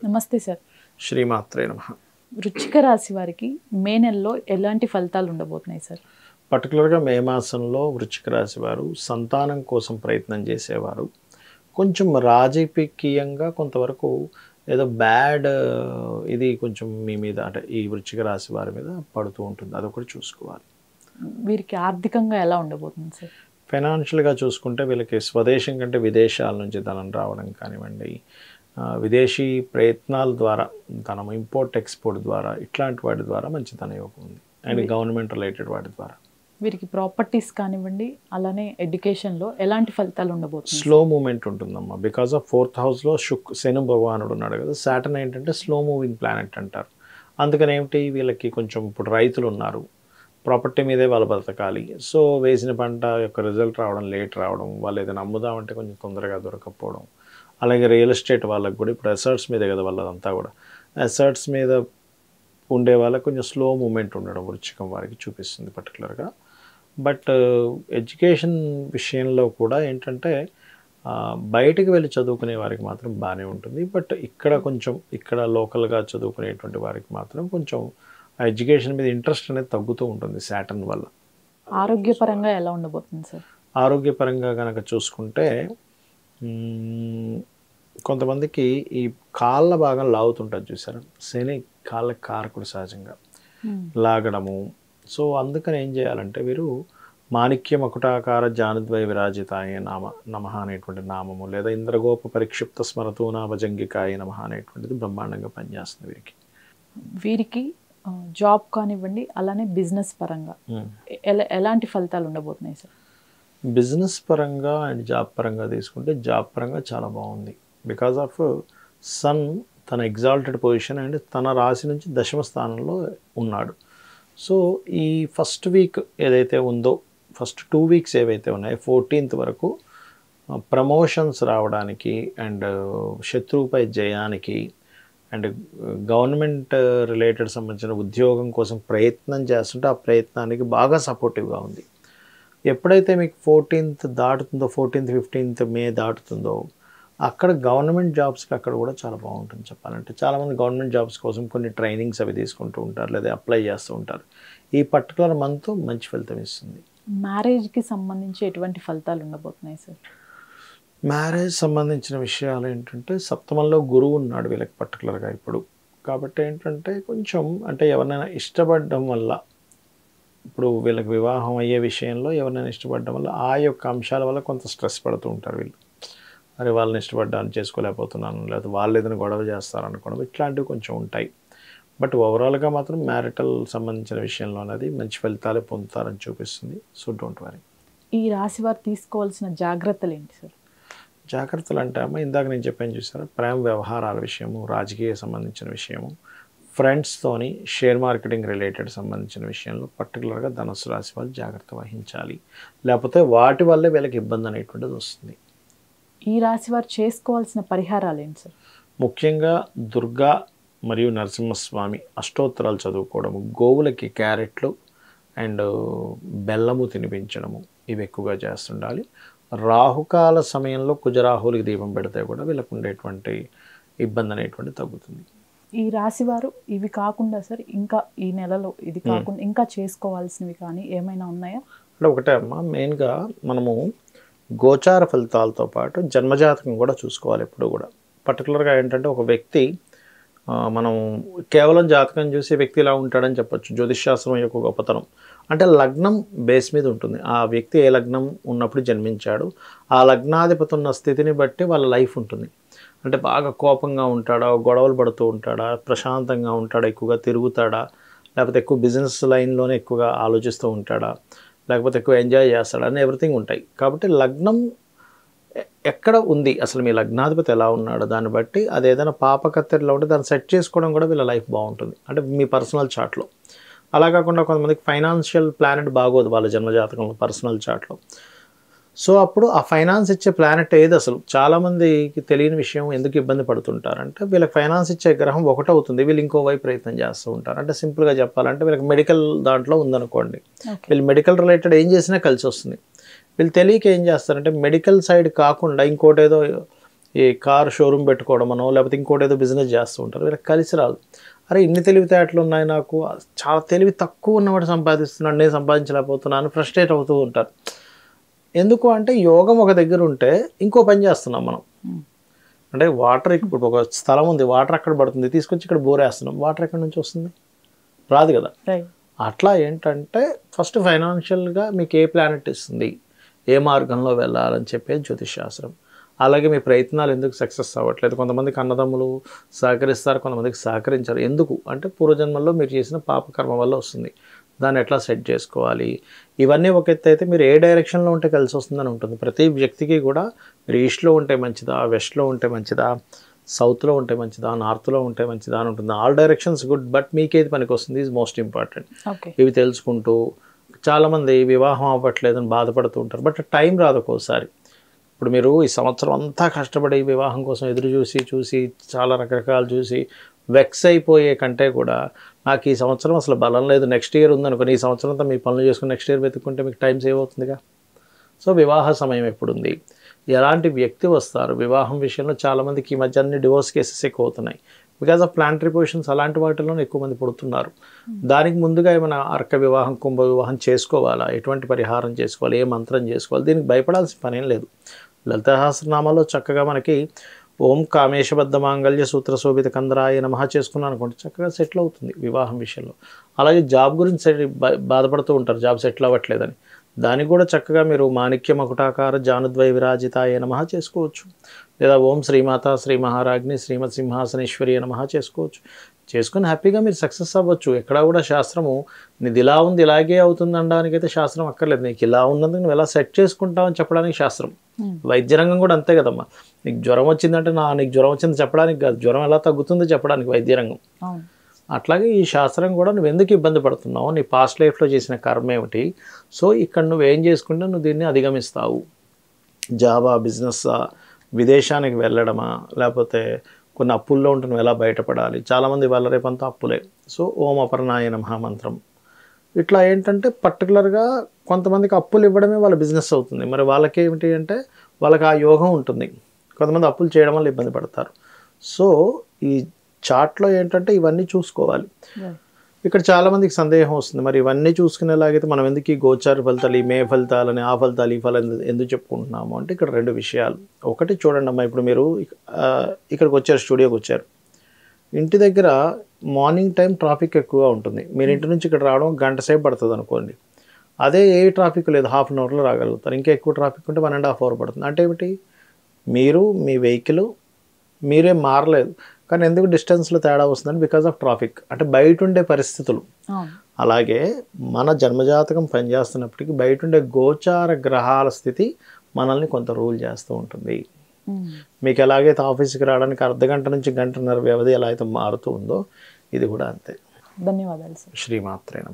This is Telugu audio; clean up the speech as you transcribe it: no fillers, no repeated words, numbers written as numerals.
నమస్తే సార్. శ్రీమాత్రే నమః. వృశ్చిక రాశి వారికి మే నెలలో ఎలాంటి ఫలితాలు ఉండబోతున్నాయి సార్? పర్టికులర్గా మే మాసంలో వృశ్చిక రాశి వారు సంతానం కోసం ప్రయత్నం చేసేవారు. కొంచెం రాజకీయంగా కొంతవరకు ఏదో బ్యాడ్ ఇది కొంచెం మీ మీద అంటే ఈ వృశ్చిక రాశి వారి మీద పడుతూ ఉంటుంది. అదొకటి చూసుకోవాలి. వీరికి ఆర్థికంగా ఎలా ఉండబోతుంది సార్? ఫైనాన్షియల్గా చూసుకుంటే వీళ్ళకి స్వదేశం కంటే విదేశాల నుంచి ధనం రావడం కానివ్వండి, విదేశీ ప్రయత్నాల ద్వారా ధనం, ఇంపోర్ట్ ఎక్స్పోర్ట్ ద్వారా, ఇట్లాంటి వాటి ద్వారా మంచి ధనయోగం ఉంది. అండ్ గవర్నమెంట్ రిలేటెడ్ వాటి ద్వారా వీరికి ప్రాపర్టీస్ కానివ్వండి, అలానే ఎడ్యుకేషన్లో ఎలాంటి ఫలితాలు ఉండబోతుంది? స్లో మూమెంట్ ఉంటుందమ్మా. బికాస్ ఆఫ్ 4th హౌస్లో శని భగవానుడు ఉన్నాడు కదా. సాటర్న్ ఏంటంటే స్లో మూవింగ్ ప్లానెట్ అంటారు. అందుకని ఏమిటి, వీళ్ళకి కొంచెం ఇప్పుడు రైతులు ఉన్నారు, ప్రాపర్టీ మీదే వాళ్ళు బతకాలి. సో వేసిన పంట యొక్క రిజల్ట్ రావడం లేట్ రావడం, వాళ్ళు ఏదైనా అమ్ముదామంటే కొంచెం తొందరగా దొరకకపోవడం. అలాగే రియల్ ఎస్టేట్ వాళ్ళకి కూడా ఇప్పుడు అసర్ట్స్ మీదే కదా వాళ్ళదంతా కూడా. అసర్ట్స్ మీద ఉండే వాళ్ళకి కొంచెం స్లో మూమెంట్ ఉండడం వృశ్చికం వారికి చూపిస్తుంది పర్టికులర్గా. బట్ ఎడ్యుకేషన్ విషయంలో కూడా ఏంటంటే బయటకు వెళ్ళి చదువుకునే వారికి మాత్రం బాగానే ఉంటుంది. బట్ ఇక్కడ లోకల్గా చదువుకునేటువంటి వారికి మాత్రం కొంచెం ఆ ఎడ్యుకేషన్ మీద ఇంట్రెస్ట్ అనేది తగ్గుతూ ఉంటుంది సాటర్న్ వల్ల. ఆరోగ్యపరంగా ఎలా ఉండబోతుంది సార్? ఆరోగ్యపరంగా కనుక చూసుకుంటే కొంతమందికి ఈ కాళ్ళ భాగం లాగుతుంటుంది చూసారా. శని కాళ్ళ కారకుడు సహజంగా లాగడము. సో అందుకని ఏం చేయాలంటే వీరు మాణిక్య మకుటాకార జానుద్వయ విరాజితాయ నమః అనేటువంటి నామము, లేదా ఇంద్రగోప పరిక్షిప్త స్మరతూనా భజంగికాయ నమః అనేటువంటిది బ్రహ్మాండంగా పనిచేస్తుంది వీరికి. వీరికి జాబ్ కానివ్వండి, అలానే బిజినెస్ పరంగా ఎలాంటి ఫలితాలు ఉండబోతున్నాయి సార్? బిజినెస్ పరంగా అండ్ జాబ్ పరంగా తీసుకుంటే జాబ్ పరంగా చాలా బాగుంది. బికాజ్ ఆఫ్ సన్ తన ఎగ్జాల్టెడ్ పొజిషన్ అండ్ తన రాశి నుంచి దశమ స్థానంలో ఉన్నాడు. సో ఈ ఫస్ట్ వీక్ ఏదైతే ఉందో, ఫస్ట్ 2 వీక్స్ ఏవైతే ఉన్నాయో 14th వరకు ప్రమోషన్స్ రావడానికి అండ్ శత్రువుపై జయానికి అండ్ గవర్నమెంట్ రిలేటెడ్ సంబంధించిన ఉద్యోగం కోసం ప్రయత్నం చేస్తుంటే ఆ ప్రయత్నానికి బాగా సపోర్టివ్గా ఉంది. ఎప్పుడైతే మీకు 14th దాటుతుందో, 14th 15th మే దాటుతుందో, అక్కడ గవర్నమెంట్ జాబ్స్కి అక్కడ కూడా చాలా బాగుంటుంది చెప్పాలంటే. చాలామంది గవర్నమెంట్ జాబ్స్ కోసం కొన్ని ట్రైనింగ్స్ అవి తీసుకుంటూ ఉంటారు, లేదా అప్లై చేస్తూ ఉంటారు. ఈ పర్టికులర్ మంత్ మంచి ఫలితం ఇస్తుంది. మ్యారేజ్కి సంబంధించి ఎటువంటి ఫలితాలు ఉండబోతున్నాయి సార్? మ్యారేజ్ సంబంధించిన విషయాలు ఏంటంటే సప్తమంలో గురువు ఉన్నాడు వీళ్ళకి పర్టికులర్గా ఇప్పుడు. కాబట్టి ఏంటంటే కొంచెం అంటే ఎవరినైనా ఇష్టపడడం వల్ల, ఇప్పుడు వీళ్ళకి వివాహం అయ్యే విషయంలో ఎవరినైనా ఇష్టపడడం వల్ల ఆ యొక్క అంశాల వల్ల కొంత స్ట్రెస్ పడుతూ ఉంటారు వీళ్ళు. అరే వాళ్ళని ఇష్టపడ్డాను, చేసుకోలేకపోతున్నాను, లేదా వాళ్ళు ఏదైనా గొడవ చేస్తారనుకోవడం, ఇట్లాంటివి కొంచెం ఉంటాయి. బట్ ఓవరాల్గా మాత్రం మ్యారిటల్ సంబంధించిన విషయంలో అనేది మంచి ఫలితాలే పొందుతారని చూపిస్తుంది. So don't worry. ఈ రాశి వారు తీసుకోవాల్సిన జాగ్రత్తలు ఏంటి సార్? జాగ్రత్తలు అంటే అమ్మ ఇందాక నేను చెప్పాను చూసారా, ప్రేమ వ్యవహారాల విషయము, రాజకీయ సంబంధించిన విషయము, ఫ్రెండ్స్తోని షేర్ మార్కెటింగ్ రిలేటెడ్ సంబంధించిన విషయంలో పర్టికులర్గా ధనుసు రాశి వాళ్ళు జాగ్రత్త వహించాలి. లేకపోతే వాటి వల్లే వీళ్ళకి ఇబ్బంది అనేటువంటిది వస్తుంది. ఈ రాశి వారు చేసుకోవాల్సిన పరిహారాలు ఏంటి సార్? ముఖ్యంగా దుర్గా మరియు నరసింహస్వామి అష్టోత్తరాలు చదువుకోవడము, గోవులకి క్యారెట్లు అండ్ బెల్లము తినిపించడము, ఇవి ఎక్కువగా చేస్తుండాలి. రాహుకాల సమయంలో కుజరాహులకి దీపం పెడితే కూడా వీళ్ళకు ఉండేటువంటి ఇబ్బంది అనేటువంటి తగ్గుతుంది. ఈ రాశి వారు ఇవి కాకుండా సార్ ఇంకా ఈ నెలలో ఇది కాకుండా ఇంకా చేసుకోవాల్సినవి కానీ ఏమైనా ఉన్నాయా? అంటే ఒకటే అమ్మా, మెయిన్గా మనము గోచార ఫలితాలతో పాటు జన్మజాతకం కూడా చూసుకోవాలి ఎప్పుడు కూడా. పర్టికులర్గా ఏంటంటే ఒక వ్యక్తి మనం కేవలం జాతకం చూసి వ్యక్తి ఇలా ఉంటాడని చెప్పొచ్చు. జ్యోతిష్శాస్త్రం యొక్క గొప్పతనం అంటే లగ్నం బేస్ మీద ఉంటుంది. ఆ వ్యక్తి ఏ లగ్నం ఉన్నప్పుడు జన్మించాడు, ఆ లగ్నాధిపతి ఉన్న స్థితిని బట్టి వాళ్ళ లైఫ్ ఉంటుంది. అంటే బాగా కోపంగా ఉంటాడా, గొడవలు పడుతూ ఉంటాడా, ప్రశాంతంగా ఉంటాడా, ఎక్కువగా తిరుగుతాడా, లేకపోతే ఎక్కువ బిజినెస్ లైన్లోనే ఎక్కువగా ఆలోచిస్తూ ఉంటాడా, లేకపోతే ఎక్కువ ఎంజాయ్ చేస్తాడా అని ఎవ్రీథింగ్ ఉంటాయి. కాబట్టి లగ్నం ఎక్కడ ఉంది, అసలు మీ లగ్నాధిపతి ఎలా ఉన్నాడో దాన్ని బట్టి అది ఏదైనా పాపకత్తెరలో ఉంటే దాన్ని సెట్ చేసుకోవడం కూడా వీళ్ళ లైఫ్ బాగుంటుంది. అంటే మీ పర్సనల్ చార్ట్లో. అలా కాకుండా కొంతమందికి ఫైనాన్షియల్ ప్లానెట్ బాగోదు వాళ్ళ జన్మజాతకంలో, పర్సనల్ చార్ట్లో. సో అప్పుడు ఆ ఫైనాన్స్ ఇచ్చే ప్లానెట్ ఏది, అసలు చాలామందికి తెలియని విషయం, ఎందుకు ఇబ్బంది పడుతుంటారంటే వీళ్ళకి ఫైనాన్స్ ఇచ్చే గ్రహం ఒకటవుతుంది, వీళ్ళు ఇంకోవైపు ప్రయత్నం చేస్తూ ఉంటారు. అంటే సింపుల్గా చెప్పాలంటే వీళ్ళకి మెడికల్ దాంట్లో ఉందనుకోండి, వీళ్ళు మెడికల్ రిలేటెడ్ ఏం చేసినా కలిసి వస్తుంది. వీళ్ళు తెలియక ఏం చేస్తారంటే మెడికల్ సైడ్ కాకుండా ఇంకోటి ఏదో ఈ కార్ షోరూమ్ పెట్టుకోవడమనో లేకపోతే ఇంకోటి ఏదో బిజినెస్ చేస్తూ ఉంటారు. వీళ్ళకి కలిసి రాదు. అరే ఇన్ని తెలివితేటలు ఉన్నాయి నాకు, చాలా తెలివి తక్కువ ఉన్నవాడు సంపాదిస్తున్నాడు, నేను సంపాదించలేకపోతున్నాను, ఫ్రస్ట్రేట్ అవుతూ ఉంటారు. ఎందుకు అంటే యోగం ఒక దగ్గర ఉంటే ఇంకో పని చేస్తున్నాం మనం. అంటే వాటర్ ఇప్పుడు ఒక స్థలం ఉంది, వాటర్ అక్కడ పడుతుంది, తీసుకొచ్చి ఇక్కడ బోర్ వేస్తున్నాం, వాటర్ ఎక్కడి నుంచి వస్తుంది? రాదు కదా. అట్లా ఏంటంటే ఫస్ట్ ఫైనాన్షియల్గా మీకు ఏ ప్లానెట్ ఇస్తుంది, ఏ మార్గంలో వెళ్ళాలని చెప్పేది జ్యోతిష్ శాస్త్రం. అలాగే మీ ప్రయత్నాలు ఎందుకు సక్సెస్ అవ్వట్లేదు, కొంతమందికి అన్నదమ్ములు సహకరిస్తారు, కొంతమందికి సహకరించారు. ఎందుకు అంటే పూర్వజన్మల్లో మీరు చేసిన పాపకర్మ వల్ల వస్తుంది, దాన్ని ఎట్లా సెట్ చేసుకోవాలి, ఇవన్నీ ఒక ఎత్తు అయితే మీరు ఏ డైరెక్షన్లో ఉంటే కలిసి వస్తుందని ఉంటుంది. ప్రతి వ్యక్తికి కూడా మీరు ఈస్ట్లో ఉంటే మంచిదా, వెస్ట్లో ఉంటే మంచిదా, సౌత్లో ఉంటే మంచిదా, నార్త్లో ఉంటే మంచిదా అని ఉంటుంది. ఆల్ డైరెక్షన్స్ గుడ్, బట్ మీకేది పనికి వస్తుంది ఈజ్ మోస్ట్ ఇంపార్టెంట్. ఇవి తెలుసుకుంటూ చాలామంది వివాహం అవ్వట్లేదని బాధపడుతూ ఉంటారు, బట్ టైం రాదు ఒక్కోసారి. ఇప్పుడు మీరు ఈ సంవత్సరం అంతా కష్టపడి వివాహం కోసం ఎదురు చూసి చాలా రకరకాలు చూసి వెక్స్ అయిపోయే కంటే కూడా నాకు ఈ సంవత్సరం అసలు బలం లేదు, నెక్స్ట్ ఇయర్ ఉందనుకోని ఈ సంవత్సరం అంతా మీ పనులు చేసుకుని నెక్స్ట్ ఇయర్ వెతుక్కుంటే మీకు టైం సేవ్ అవుతుందిగా. సో వివాహ సమయం ఎప్పుడుంది, ఎలాంటి వ్యక్తి వస్తారు, వివాహం విషయంలో చాలామందికి ఈ మధ్య అన్ని డివోర్స్ కేసెస్ ఎక్కువ అవుతున్నాయి బికాజ్ ఆఫ్ ప్లాంటరీ పొజిషన్స్. అలాంటి వాటిలోనే ఎక్కువ మంది పుడుతున్నారు. దానికి ముందుగా ఏమైనా అర్క వివాహం, కుంభ వివాహం చేసుకోవాలా, ఎటువంటి పరిహారం చేసుకోవాలి, ఏ మంత్రం చేసుకోవాలి, దీనికి భయపడాల్సిన పనేం లేదు. లలితా సహస్రనామాలో చక్కగా మనకి ఓం కామేశబద్ధ మాంగళ్య సూత్ర శోభిత కందరాయ నమః చేసుకున్నాను అనుకోండి, చక్కగా సెటిల్ అవుతుంది వివాహం విషయంలో. అలాగే జాబ్ గురించి బాధపడుతూ ఉంటారు, జాబ్ సెటిల్ అవ్వట్లేదని, దానికి కూడా చక్కగా మీరు మాణిక్య మకుటాకార జానుద్వయ విరాజితాయ నమః చేసుకోవచ్చు. లేదా ఓం శ్రీమాత శ్రీ మహారాజ్ని శ్రీమత్ సింహాసనేశ్వరి నమః చేసుకోవచ్చు. చేసుకుని హ్యాపీగా మీరు సక్సెస్ అవ్వచ్చు. ఎక్కడా కూడా శాస్త్రము నీది ఇలా ఉంది ఇలాగే అవుతుంది అనడానికైతే శాస్త్రం అక్కర్లేదు. నీకు ఇలా ఉన్నందుకు నువ్వు ఎలా సెట్ చేసుకుంటావు అని చెప్పడానికి శాస్త్రం. వైద్య రంగం కూడా అంతే కదమ్మా. నీకు జ్వరం వచ్చిందంటే నీకు జ్వరం వచ్చింది చెప్పడానికి కాదు, జ్వరం ఎలా తగ్గుతుందో చెప్పడానికి వైద్య రంగం. అట్లాగే ఈ శాస్త్రం కూడా నువ్వు ఎందుకు ఇబ్బంది పడుతున్నావు, నీ పాస్ట్ లైఫ్లో చేసిన కర్మ ఏమిటి, సో ఇక్కడ నువ్వు ఏం చేసుకుంటే నువ్వు దీన్ని అధిగమిస్తావు. జాబా, బిజినెస్సా, విదేశానికి వెళ్ళడమా, లేకపోతే కొన్ని అప్పుల్లో ఉంటే నువ్వు ఎలా బయటపడాలి. చాలామంది వాళ్ళ రేపంతా అప్పులే. సో ఓం అపర్ణాయ నమః మంత్రం ఇట్లా ఏంటంటే పర్టికులర్గా కొంతమందికి అప్పులు ఇవ్వడమే వాళ్ళ బిజినెస్ అవుతుంది. మరి వాళ్ళకి ఏమిటి అంటే వాళ్ళకి ఆ యోగం ఉంటుంది. కొంతమంది అప్పులు చేయడం వల్ల ఇబ్బంది పడతారు. సో ఈ చార్ట్లో ఏంటంటే ఇవన్నీ చూసుకోవాలి. ఇక్కడ చాలామందికి సందేహం వస్తుంది, మరి ఇవన్నీ చూసుకునేలాగైతే మనం ఎందుకు ఈ గోచార ఫలితాలు, ఈ మే ఫలితాలని, ఆ ఫలితాలు, ఈ ఫలితాలు ఎందుకు చెప్పుకుంటున్నాము అంటే ఇక్కడ రెండు విషయాలు. ఒకటి చూడండి అమ్మా, ఇప్పుడు మీరు ఇక్కడికి వచ్చారు, స్టూడియోకి వచ్చారు, ఇంటి దగ్గర మార్నింగ్ టైం ట్రాఫిక్ ఎక్కువగా ఉంటుంది. మీరు ఇంటి నుంచి ఇక్కడ రావడం గంట సేపు పడుతుంది అనుకోండి. అదే ఏ ట్రాఫిక్ లేదు, హాఫ్ అన్ అవర్లో రాగలుగుతారు. ఇంకా ఎక్కువ ట్రాఫిక్ ఉంటే 1.5 hours పడుతుంది. అంటే ఏమిటి, మీరు మీ వెహికల్ మీరే మారలేదు, కానీ ఎందుకు డిస్టెన్స్లో తేడా వస్తుందని బికాజ్ ఆఫ్ ట్రాఫిక్, అంటే బయట ఉండే పరిస్థితులు. అలాగే మన జన్మజాతకం పనిచేస్తున్నప్పటికీ బయట ఉండే గోచార గ్రహాల స్థితి మనల్ని కొంత రూల్ చేస్తూ ఉంటుంది. మీకు ఎలాగైతే ఆఫీస్కి రావడానికి అర్ధగంట నుంచి గంటన్నర వ్యవధి ఎలా అయితే మారుతూ ఉందో ఇది కూడా అంతే. ధన్యవాదాలు సార్. శ్రీమాత్రే నమః.